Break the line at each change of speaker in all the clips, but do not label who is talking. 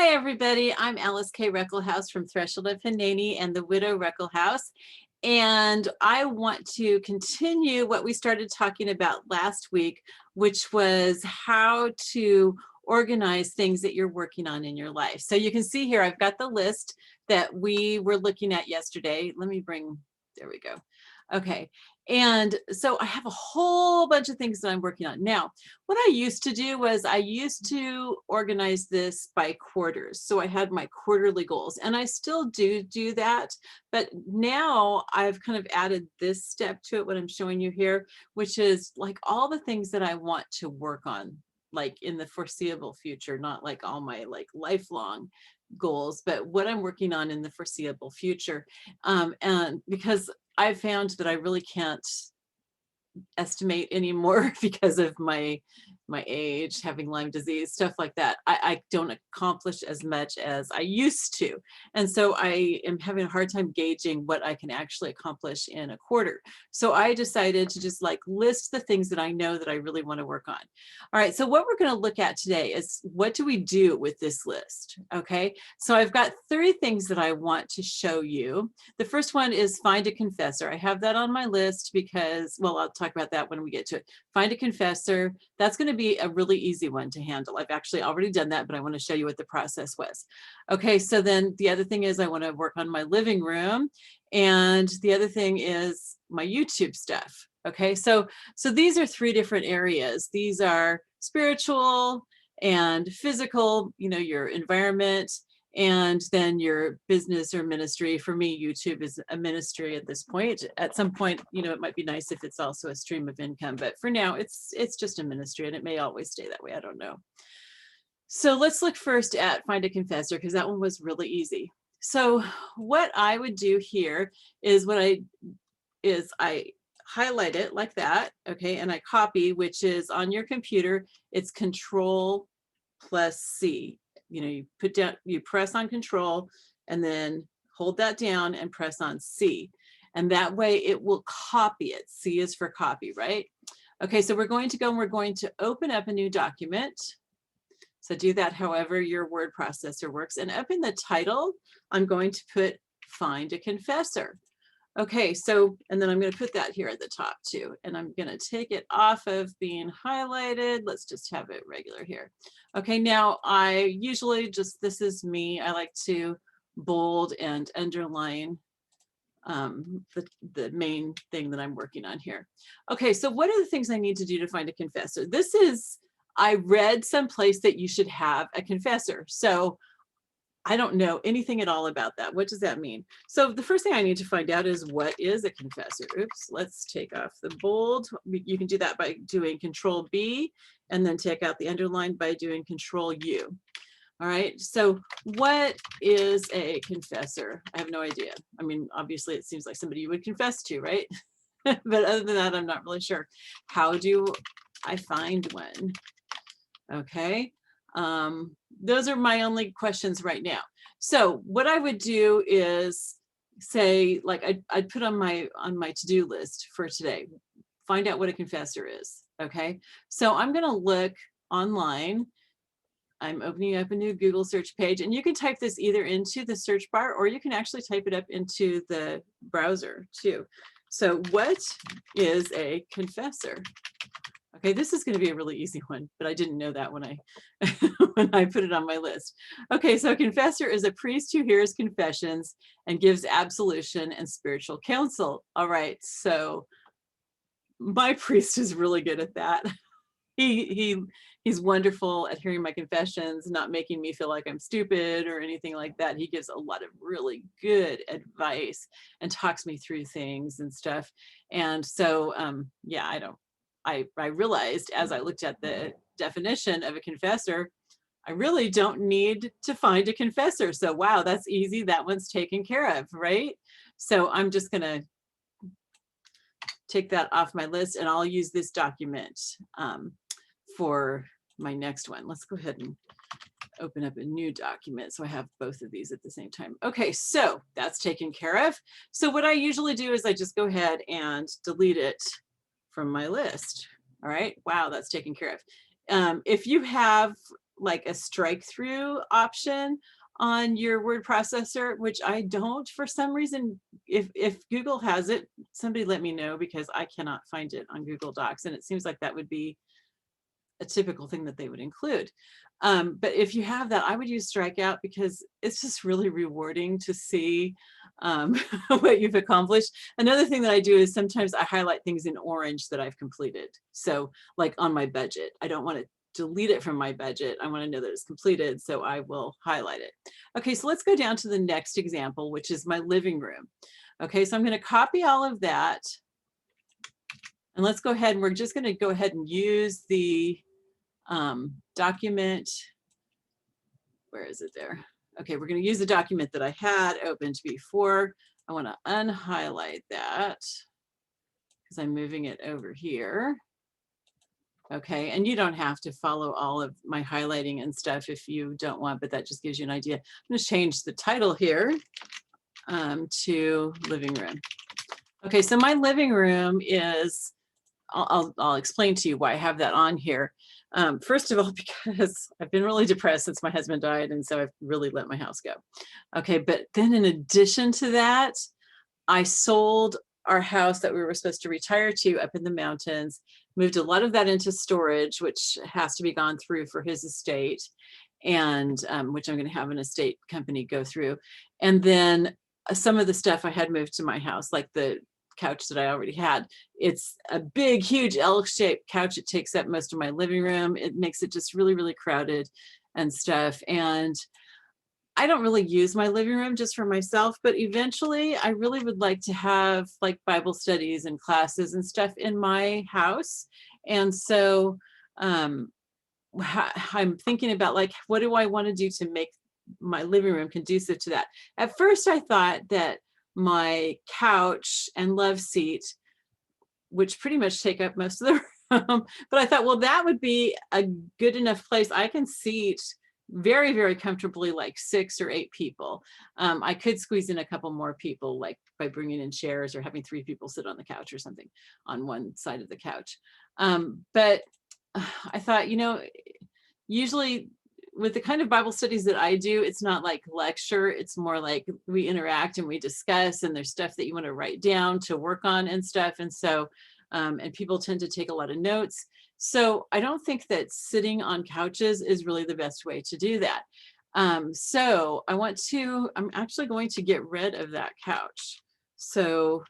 Hi, everybody. I'm Alyce-Kay Reckelhaus from Threshold of Hineni and the Widow Reckelhaus. And I want to continue what we started talking about last week, which was how to organize things that you're working on in your life. So you can see here, I've got the list that we were looking at yesterday. Let me bring, there we go. Okay, and so I have a whole bunch of things that I'm working on. Now, what I used to do was I used to organize this by quarters. So I had my quarterly goals, and I still do that. But now I've kind of added this step to it, what I'm showing you here, which is like all the things that I want to work on, like in the foreseeable future, not like all my like lifelong goals, but what I'm working on in the foreseeable future. And because I found that I really can't estimate anymore because of my age, having Lyme disease, stuff like that. I don't accomplish as much as I used to. And so I am having a hard time gauging what I can actually accomplish in a quarter. So I decided to just like list the things that I know that I really want to work on. All right, so what we're going to look at today is what do we do with this list? Okay, so I've got 3 things that I want to show you. The first one is find a confessor. I have that on my list because, well, I'll talk about that when we get to it. Find a confessor. That's going to be a really easy one to handle. I've actually already done that, but I want to show you what the process was. Okay, so then the other thing is I want to work on my living room, and the other thing is my YouTube stuff. Okay, so these are 3 different areas. These are spiritual and physical, you know, your environment, and then your business or ministry. For me, YouTube is a ministry at this point. At some point, you know, it might be nice if it's also a stream of income, but for now it's just a ministry, and it may always stay that way. I don't know. So let's look first at find a confessor, because that one was really easy. So what I would do here is I highlight it like that, okay, and I copy, which is on your computer, it's CTRL+C. You know, you press on Control and then hold that down and press on C. And that way it will copy it. C is for copy, right? Okay, so we're going to go and we're going to open up a new document. So do that however your word processor works. And up in the title, I'm going to put find a confessor. Okay, so, and then I'm going to put that here at the top too, and I'm going to take it off of being highlighted. Let's just have it regular here. Okay, now I usually just, this is me, I like to bold and underline the main thing that I'm working on here. Okay, so what are the things I need to do to find a confessor? This is, I read someplace that you should have a confessor. So I don't know anything at all about that. What does that mean? So the first thing I need to find out is what is a confessor? Oops, let's take off the bold. You can do that by doing CTRL+B and then take out the underline by doing CTRL+U. All right, so what is a confessor? I have no idea. I mean, obviously it seems like somebody you would confess to, right? But other than that, I'm not really sure. How do I find one? Okay. Those are my only questions right now. So what I would do is say, like I'd put on my to-do list for today, find out what a confessor is. Okay, so I'm going to look online. I'm opening up a new Google search page, and you can type this either into the search bar or you can actually type it up into the browser too. So what is a confessor? Okay, this is going to be a really easy one, but I didn't know that when I when I put it on my list. Okay, so a confessor is a priest who hears confessions and gives absolution and spiritual counsel. All right, so my priest is really good at that. He's wonderful at hearing my confessions, not making me feel like I'm stupid or anything like that. He gives a lot of really good advice and talks me through things and stuff. And so, yeah, I realized as I looked at the definition of a confessor, I really don't need to find a confessor. So wow, that's easy. That one's taken care of, right? So I'm just going to take that off my list, and I'll use this document for my next one. Let's go ahead and open up a new document so I have both of these at the same time. Okay, so that's taken care of. So what I usually do is I just go ahead and delete it from my list. All right, wow, that's taken care of. If you have like a strike through option on your word processor, which I don't for some reason. If Google has it, somebody let me know, because I cannot find it on Google Docs, and it seems like that would be a typical thing that they would include. But if you have that, I would use strikeout, because it's just really rewarding to see what you've accomplished. Another thing that I do is sometimes I highlight things in orange that I've completed. So like on my budget, I don't want to delete it from my budget. I want to know that it's completed, so I will highlight it. Okay, so let's go down to the next example, which is my living room. Okay, so I'm going to copy all of that. And let's go ahead, and we're just going to go ahead and use the document. Where is it there? Okay, we're going to use the document that I had opened before. I want to unhighlight that because I'm moving it over here. Okay, and you don't have to follow all of my highlighting and stuff if you don't want, but that just gives you an idea. I'm going to change the title here to living room. Okay, so my living room is, I'll explain to you why I have that on here. First of all, because I've been really depressed since my husband died, and so I've really let my house go. Okay, but then in addition to that, I sold our house that we were supposed to retire to up in the mountains, moved a lot of that into storage, which has to be gone through for his estate, and which I'm going to have an estate company go through. And then some of the stuff I had moved to my house, like the couch that I already had. It's a big, huge L-shaped couch. It takes up most of my living room. It makes it just really, really crowded and stuff. And I don't really use my living room just for myself, but eventually I really would like to have like Bible studies and classes and stuff in my house. And so I'm thinking about, like, what do I want to do to make my living room conducive to that? At first I thought that my couch and love seat, which pretty much take up most of the room, but I thought, well, that would be a good enough place. I can seat very, very comfortably like 6 or 8 people. I could squeeze in a couple more people, like by bringing in chairs or having 3 people sit on the couch or something on one side of the couch. But I thought, you know, usually with the kind of Bible studies that I do, it's not like lecture. It's more like we interact and we discuss, and there's stuff that you want to write down to work on and stuff. And so, and people tend to take a lot of notes. So I don't think that sitting on couches is really the best way to do that. So I'm actually going to get rid of that couch. So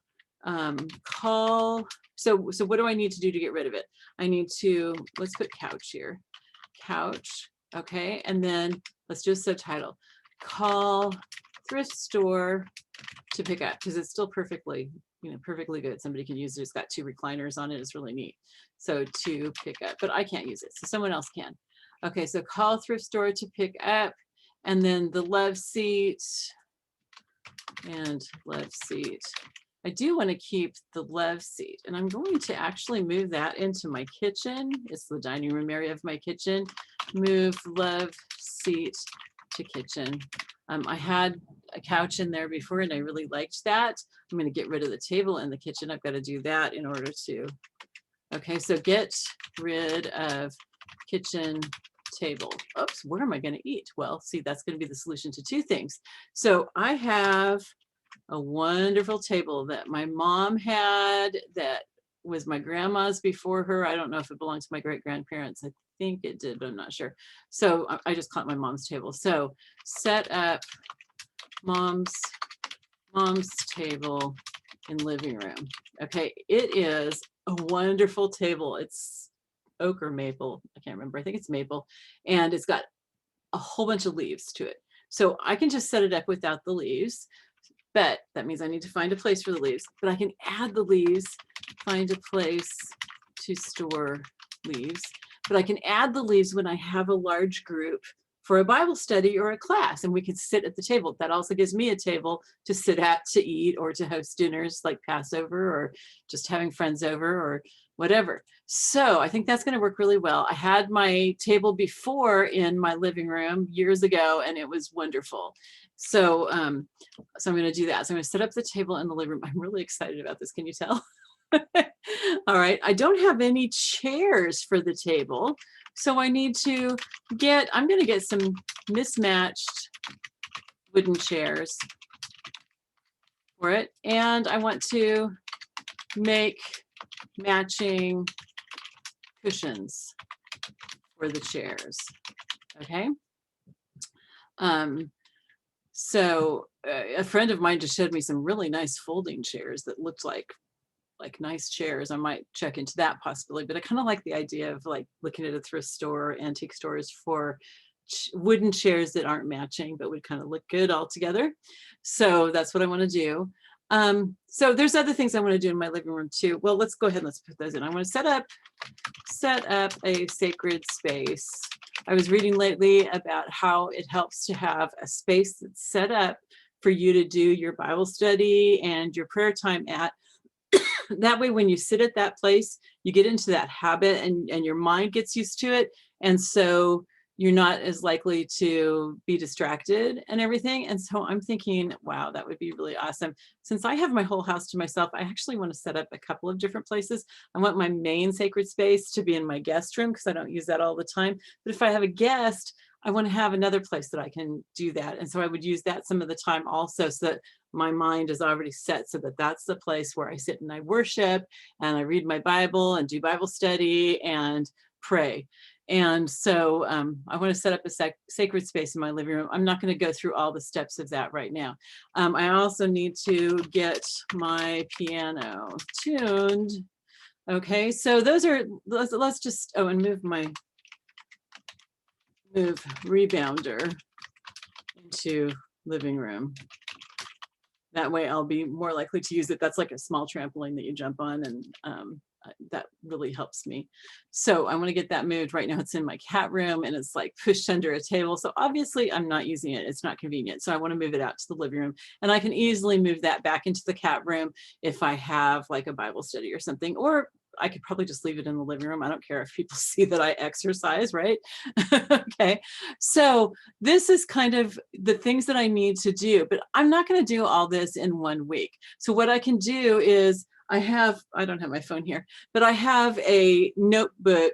so what do I need to do to get rid of it? I need to, let's put couch here, couch. Okay, and then let's do a subtitle. Call thrift store to pick up, because it's still perfectly, perfectly good. Somebody can use it. It's got 2 recliners on it. It's really neat. So to pick up, but I can't use it, so someone else can. Okay, so call thrift store to pick up, and then the love seat and love seat. I do want to keep the love seat, and I'm going to actually move that into my kitchen. It's the dining room area of my kitchen. Move love seat to kitchen. I had a couch in there before, and I really liked that. I'm going to get rid of the table in the kitchen. I've got to do that in order to. Okay, so get rid of kitchen table. Oops, where am I going to eat? Well, see, that's going to be the solution to 2 things. So I have a wonderful table that my mom had that was my grandma's before her. I don't know if it belonged to my great-grandparents. I think it did, but I'm not sure. So I just call it my mom's table. So set up mom's table in living room. Okay, it is a wonderful table. It's oak or maple. I can't remember. I think it's maple. And it's got a whole bunch of leaves to it. So I can just set it up without the leaves. But that means I need to find a place for the leaves, but I can add the leaves, find a place to store leaves, but I can add the leaves when I have a large group for a Bible study or a class, and we can sit at the table. That also gives me a table to sit at, to eat, or to host dinners like Passover, or just having friends over, or whatever. So I think that's going to work really well. I had my table before in my living room years ago, and it was wonderful. So, so I'm going to do that. So I'm going to set up the table in the living room. I'm really excited about this. Can you tell? All right. I don't have any chairs for the table. So I need to I'm going to get some mismatched wooden chairs for it. And I want to make matching cushions for the chairs. Okay. So a friend of mine just showed me some really nice folding chairs that looked like nice chairs. I might check into that possibility, but I kind of like the idea of like looking at a thrift store, antique stores for wooden chairs that aren't matching, but would kind of look good all together. So that's what I want to do. So there's other things I want to do in my living room too. Well, let's go ahead and let's put those in. I want to set up a sacred space. I was reading lately about how it helps to have a space that's set up for you to do your Bible study and your prayer time at. That way, when you sit at that place, you get into that habit and your mind gets used to it. And so you're not as likely to be distracted and everything. And so I'm thinking, wow, that would be really awesome. Since I have my whole house to myself, I actually want to set up a couple of different places. I want my main sacred space to be in my guest room because I don't use that all the time. But if I have a guest, I want to have another place that I can do that. And so I would use that some of the time also, so that my mind is already set so that that's the place where I sit and I worship and I read my Bible and do Bible study and pray. And so I want to set up a sacred space in my living room. I'm not going to go through all the steps of that right now. I also need to get my piano tuned. Okay, so those are, let's just, oh, and move rebounder into living room. That way I'll be more likely to use it. That's like a small trampoline that you jump on, and that really helps me. So I want to get that moved. Right now it's in my cat room and it's like pushed under a table. So obviously I'm not using it. It's not convenient. So I want to move it out to the living room, and I can easily move that back into the cat room if I have like a Bible study or something, or I could probably just leave it in the living room. I don't care if people see that I exercise, right? Okay. So this is kind of the things that I need to do, but I'm not going to do all this in 1 week. So what I can do is I don't have my phone here, but I have a notebook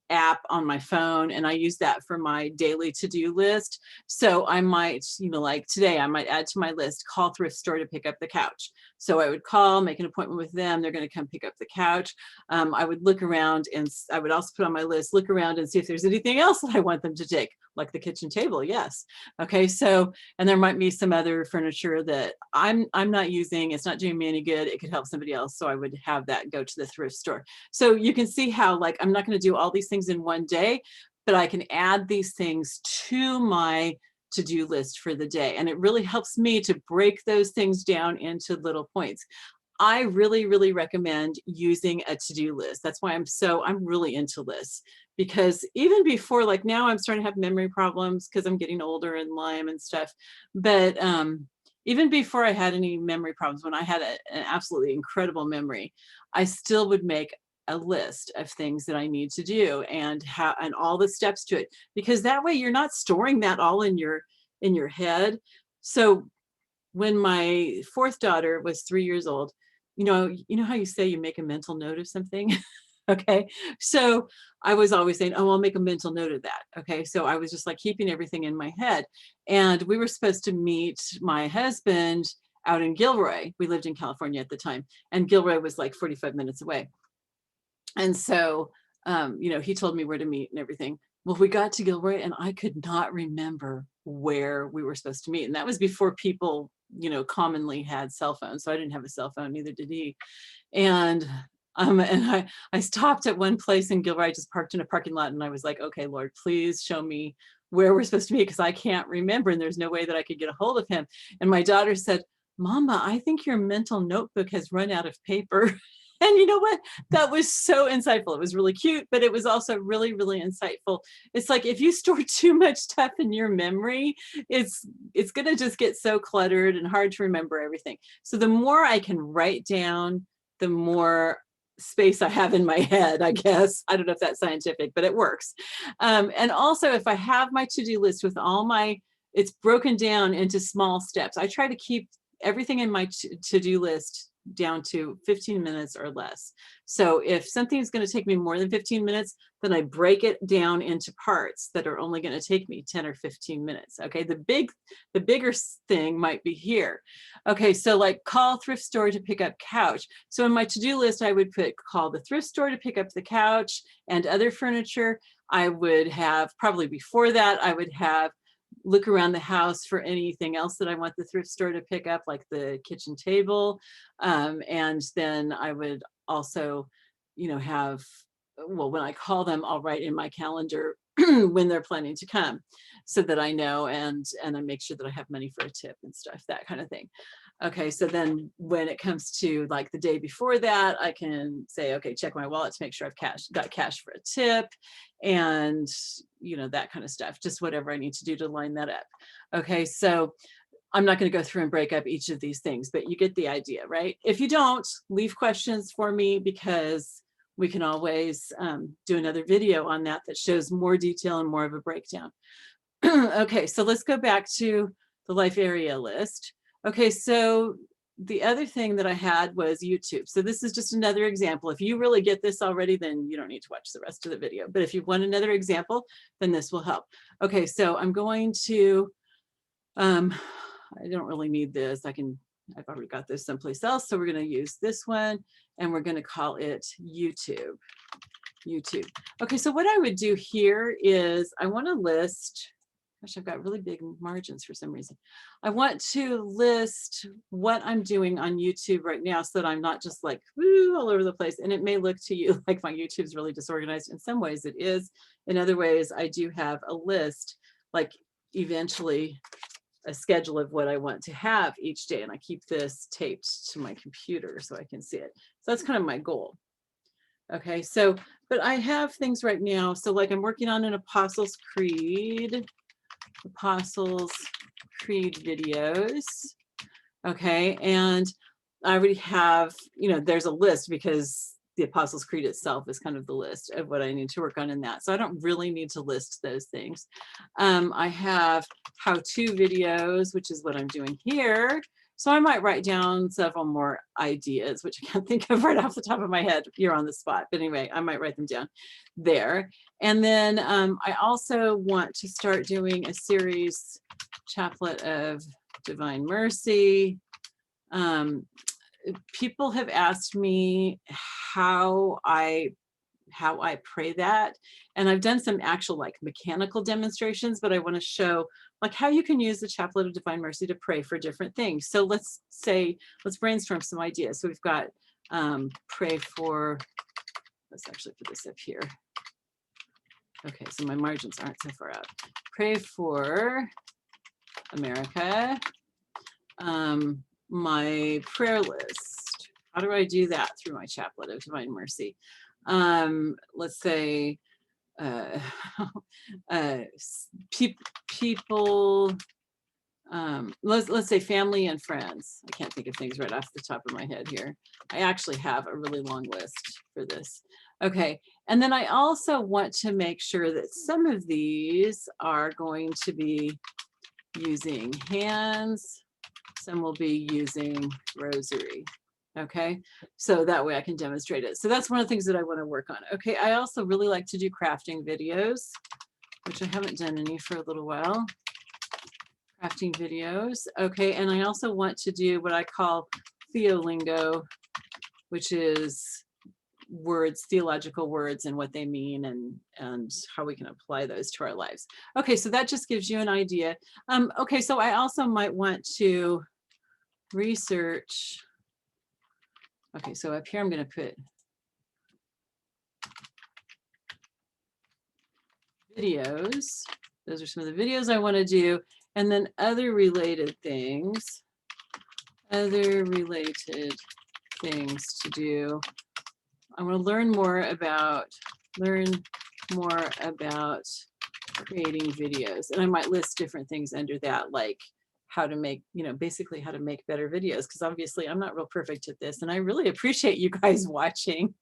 app on my phone, and I use that for my daily to-do list. So I might, like today, I might add to my list, call thrift store to pick up the couch. So I would call, make an appointment with them. They're going to come pick up the couch. I would look around, and I would also put on my list, look around and see if there's anything else that I want them to take, like the kitchen table. Yes. Okay. So, and there might be some other furniture that I'm not using. It's not doing me any good. It could help somebody else. So I would have that go to the thrift store. So you can see how, like, I'm not going to do all these things in one day, but I can add these things to my to-do list for the day. And it really helps me to break those things down into little points. I really, really recommend using a to-do list. That's why I'm really into lists, because even before, like now I'm starting to have memory problems because I'm getting older and Lyme and stuff. But even before I had any memory problems, when I had an absolutely incredible memory, I still would make a list of things that I need to do and all the steps to it, because that way you're not storing that all in your head. So when my fourth daughter was 3 years old, you know how you say you make a mental note of something? Okay. So I was always saying, oh, I'll make a mental note of that. Okay. So I was just like keeping everything in my head. And we were supposed to meet my husband out in Gilroy. We lived in California at the time, and Gilroy was like 45 minutes away. And so, he told me where to meet and everything. Well, we got to Gilroy and I could not remember where we were supposed to meet. And that was before people, commonly had cell phones. So I didn't have a cell phone, neither did he. And I stopped at one place in Gilroy. I just parked in a parking lot, and I was like, okay, Lord, please show me where we're supposed to meet, because I can't remember and there's no way that I could get a hold of him. And my daughter said, Mama, I think your mental notebook has run out of paper. And you know what? That was so insightful. It was really cute, but it was also really, really insightful. It's like, if you store too much stuff in your memory, it's going to just get so cluttered and hard to remember everything. So the more I can write down, the more space I have in my head, I guess. I don't know if that's scientific, but it works. And also, if I have my to-do list with it's broken down into small steps. I try to keep everything in my to-do list down to 15 minutes or less. So if something's going to take me more than 15 minutes, then I break it down into parts that are only going to take me 10 or 15 minutes. Okay, the bigger thing might be here. Okay, so like call thrift store to pick up couch. So in my to-do list, I would put call the thrift store to pick up the couch and other furniture. I would have, probably before that, I would have look around the house for anything else that I want the thrift store to pick up, like the kitchen table. And then I would also, you know, have, well, when I call them, I'll write in my calendar when they're planning to come so that I know, and I make sure that I have money for a tip and stuff, that kind of thing. Okay, so then when it comes to like the day before that, I can say, okay, check my wallet to make sure I've got cash for a tip, and you know, that kind of stuff, just whatever I need to do to line that up. Okay, so I'm not going to go through and break up each of these things, but you get the idea, right? If you don't, leave questions for me, because we can always do another video on that that shows more detail and more of a breakdown. Okay, so let's go back to the life area list. Okay, so the other thing that I had was YouTube. So this is just another example. If you really get this already, then you don't need to watch the rest of the video. But if you want another example, then this will help. Okay, so I'm going to, I don't really need this. I've already got this someplace else. So we're going to use this one, and we're going to call it YouTube. Okay, so what I would do here is I want to list, gosh, I've got really big margins for some reason. I want to list what I'm doing on YouTube right now so that I'm not just like, woo, all over the place. And it may look to you like my YouTube's really disorganized. In some ways it is. In other ways, I do have a list, like eventually a schedule of what I want to have each day. And I keep this taped to my computer so I can see it. So that's kind of my goal. Okay, so, but I have things right now. So like I'm working on an Apostles' Creed videos. Okay, and I already have, you know, there's a list because the Apostles' Creed itself is kind of the list of what I need to work on in that. So I don't really need to list those things. I have how-to videos, which is what I'm doing here. So I might write down several more ideas, which I can't think of right off the top of my head. You're on the spot. But anyway, I might write them down there. And then I also want to start doing a series, Chaplet of Divine Mercy. People have asked me how I pray that, and I've done some actual like mechanical demonstrations, but I want to show like how you can use the Chaplet of Divine Mercy to pray for different things. So let's brainstorm some ideas. So we've got pray for, let's actually put this up here. Okay, so my margins aren't so far out. Pray for America. My prayer list. How do I do that through my Chaplet of Divine Mercy? Let's say people, let's say family and friends. I can't think of things right off the top of my head here. I actually have a really long list for this. Okay, and then I also want to make sure that some of these are going to be using hands, some will be using rosary. Okay, so that way I can demonstrate it. So that's one of the things that I want to work on. Okay, I also really like to do crafting videos, which I haven't done any for a little while. Crafting videos. Okay, and I also want to do what I call theolingo, which is words, theological words, and what they mean, and how we can apply those to our lives. Okay, so that just gives you an idea. Okay, so I also might want to research. Okay, so up here I'm going to put videos. Those are some of the videos I want to do, and then other related things to do. I want to learn more about creating videos, and I might list different things under that, like how to make, you know, basically how to make better videos, because obviously I'm not real perfect at this, and I really appreciate you guys watching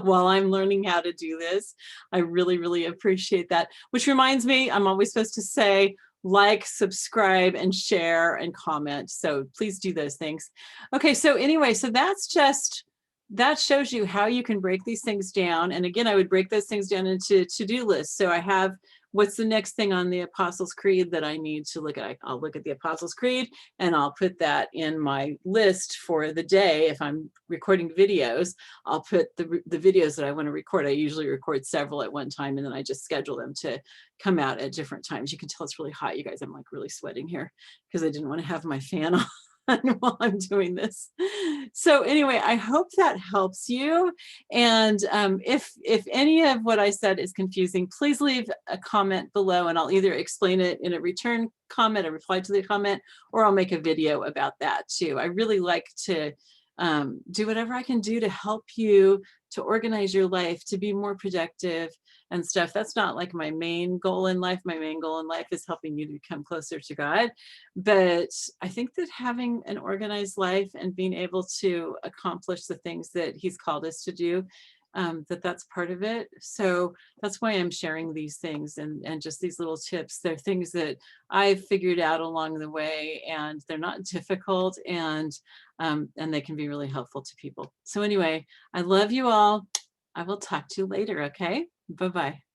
while I'm learning how to do this. I really, really appreciate that. Which reminds me, I'm always supposed to say, like, subscribe, and share and comment. So please do those things. Okay, so anyway, so that shows you how you can break these things down. And again, I would break those things down into to-do lists. So I have, what's the next thing on the Apostles' Creed that I need to look at? I'll look at the Apostles' Creed and I'll put that in my list for the day. If I'm recording videos, I'll put the videos that I want to record. I usually record several at one time and then I just schedule them to come out at different times. You can tell it's really hot, you guys. I'm like really sweating here because I didn't want to have my fan on while I'm doing this. So anyway, I hope that helps you. And if any of what I said is confusing, please leave a comment below and I'll either explain it in a return comment, a reply to the comment, or I'll make a video about that too. I really like to do whatever I can do to help you to organize your life, to be more productive and stuff. That's not like my main goal in life. My main goal in life is helping you to become closer to God. But I think that having an organized life and being able to accomplish the things that He's called us to do, that's part of it. So that's why I'm sharing these things and just these little tips. They're things that I've figured out along the way, and they're not difficult, and they can be really helpful to people. So anyway, I love you all. I will talk to you later, okay? Bye-bye.